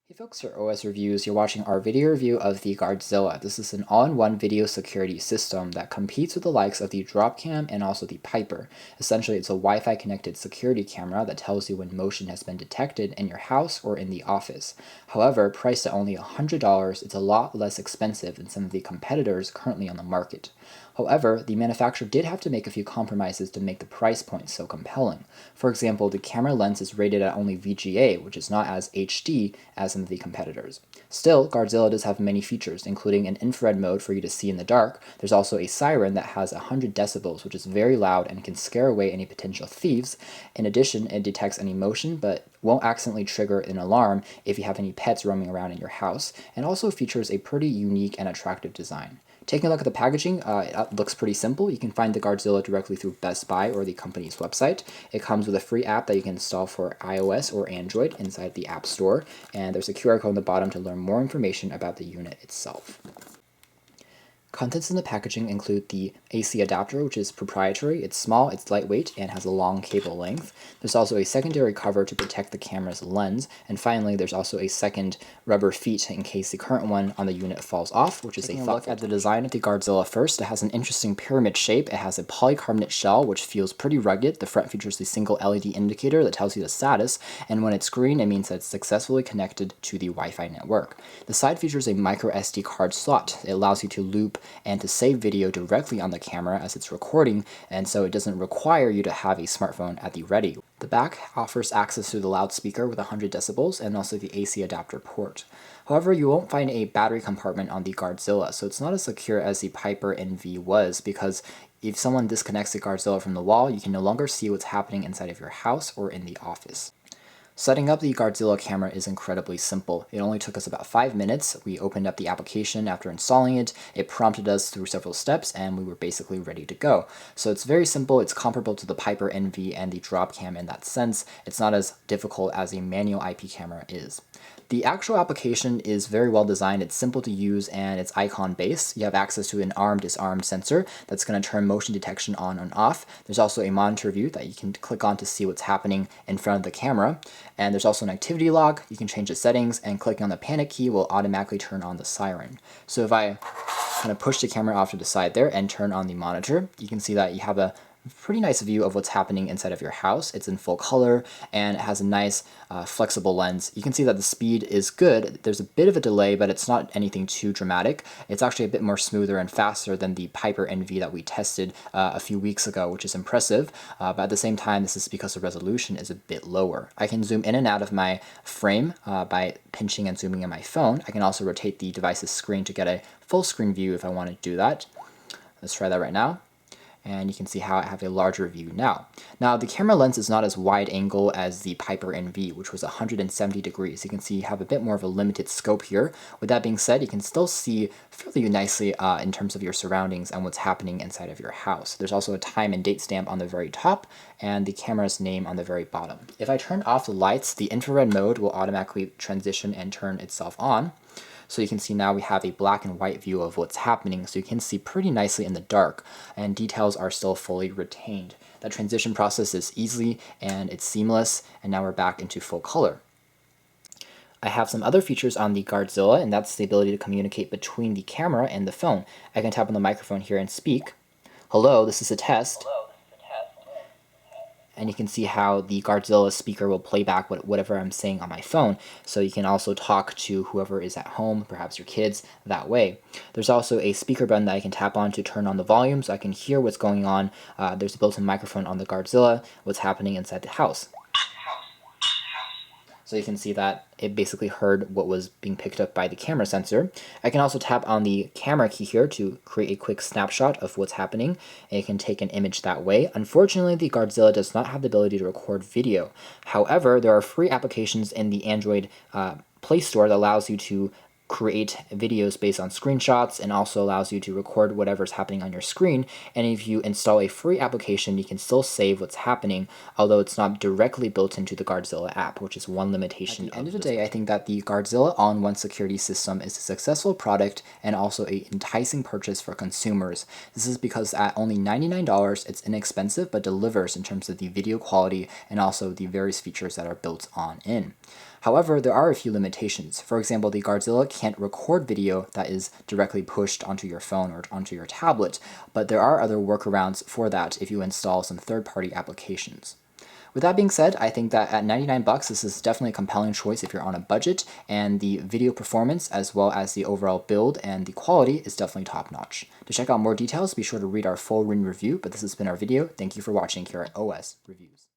Hey folks, for OS Reviews, you're watching our video review of the Guardzilla. This is an all-in-one video security system that competes with the likes of the Dropcam and also the Piper. Essentially, it's a Wi-Fi connected security camera that tells you when motion has been detected in your house or in the office. However, priced at only $100, it's a lot less expensive than some of the competitors currently on the market. However, the manufacturer did have to make a few compromises to make the price point so compelling. For example, the camera lens is rated at only VGA, which is not as HD as some of the competitors. Still, Guardzilla does have many features, including an infrared mode for you to see in the dark. There's also a siren that has 100 decibels, which is very loud and can scare away any potential thieves. In addition, it detects any motion, but won't accidentally trigger an alarm if you have any pets roaming around in your house, and also features a pretty unique and attractive design. Taking a look at the packaging, it looks pretty simple. You can find the Guardzilla directly through Best Buy or the company's website. It comes with a free app that you can install for iOS or Android inside the App Store, and there's a QR code on the bottom to learn more information about the unit itself. Contents in the packaging include the AC adapter, which is proprietary. It's small, it's lightweight, and has a long cable length. There's also a secondary cover to protect the camera's lens. And finally, there's also a second rubber feet in case the current one on the unit falls off, which is a thoughtful. Look at the design of the Guardzilla first. It has an interesting pyramid shape. It has a polycarbonate shell, which feels pretty rugged. The front features a single LED indicator that tells you the status, and when it's green, it means that it's successfully connected to the Wi-Fi network. The side features a micro SD card slot. It allows you to loop and to save video directly on the camera as it's recording, and so it doesn't require you to have a smartphone at the ready. The back offers access to the loudspeaker with 100 decibels and also the AC adapter port. However, you won't find a battery compartment on the Guardzilla, so it's not as secure as the Piper NV was, because if someone disconnects the Guardzilla from the wall, you can no longer see what's happening inside of your house or in the office. Setting up the Guardzilla camera is incredibly simple. It only took us about 5 minutes. We opened up the application after installing it. It prompted us through several steps, and we were basically ready to go. So it's very simple. It's comparable to the Piper NV and the Dropcam in that sense. It's not as difficult as a manual IP camera is. The actual application is very well designed. It's simple to use and it's icon-based. You have access to an arm-disarm sensor that's going to turn motion detection on and off. There's also a monitor view that you can click on to see what's happening in front of the camera. And there's also an activity log. You can change the settings, and clicking on the panic key will automatically turn on the siren. So if I kind of push the camera off to the side there and turn on the monitor, you can see that you have a pretty nice view of what's happening inside of your house. It's in full color and it has a nice flexible lens. You can see that the speed is good. There's a bit of a delay, but it's not anything too dramatic. It's actually a bit more smoother and faster than the Piper NV that we tested a few weeks ago, which is impressive. But at the same time, this is because the resolution is a bit lower. I can zoom in and out of my frame by pinching and zooming in my phone. I can also rotate the device's screen to get a full screen view if I want to do that. Let's try that right now. And you can see how I have a larger view now. Now, the camera lens is not as wide angle as the Piper NV, which was 170 degrees. You can see you have a bit more of a limited scope here. With that being said, you can still see fairly nicely in terms of your surroundings and what's happening inside of your house. There's also a time and date stamp on the very top and the camera's name on the very bottom. If I turn off the lights, the infrared mode will automatically transition and turn itself on. So you can see now we have a black and white view of what's happening, so you can see pretty nicely in the dark, and details are still fully retained. That transition process is easy and it's seamless, and now we're back into full color. I have some other features on the Guardzilla, and that's the ability to communicate between the camera and the phone. I can tap on the microphone here and speak. Hello, this is a test. And you can see how the Guardzilla speaker will play back whatever I'm saying on my phone. So you can also talk to whoever is at home, perhaps your kids, that way. There's also a speaker button that I can tap on to turn on the volume so I can hear what's going on. There's a built-in microphone on the Guardzilla, what's happening inside the house. So you can see that it basically heard what was being picked up by the camera sensor. I can also tap on the camera key here to create a quick snapshot of what's happening, and you can take an image that way. Unfortunately, the Guardzilla does not have the ability to record video. However, there are free applications in the Android Play Store that allows you to create videos based on screenshots and also allows you to record whatever's happening on your screen. And if you install a free application, you can still save what's happening, although it's not directly built into the Guardzilla app, which is one limitation. At the end of the day, I think that the Guardzilla all-in-one security system is a successful product and also an enticing purchase for consumers. This is because at only $99, it's inexpensive but delivers in terms of the video quality and also the various features that are built on in. However, there are a few limitations. For example, the Guardzilla can't record video that is directly pushed onto your phone or onto your tablet, but there are other workarounds for that if you install some third-party applications. With that being said, I think that at 99 bucks, this is definitely a compelling choice if you're on a budget, and the video performance as well as the overall build and the quality is definitely top-notch. To check out more details, be sure to read our full written review, but this has been our video. Thank you for watching here at OS Reviews.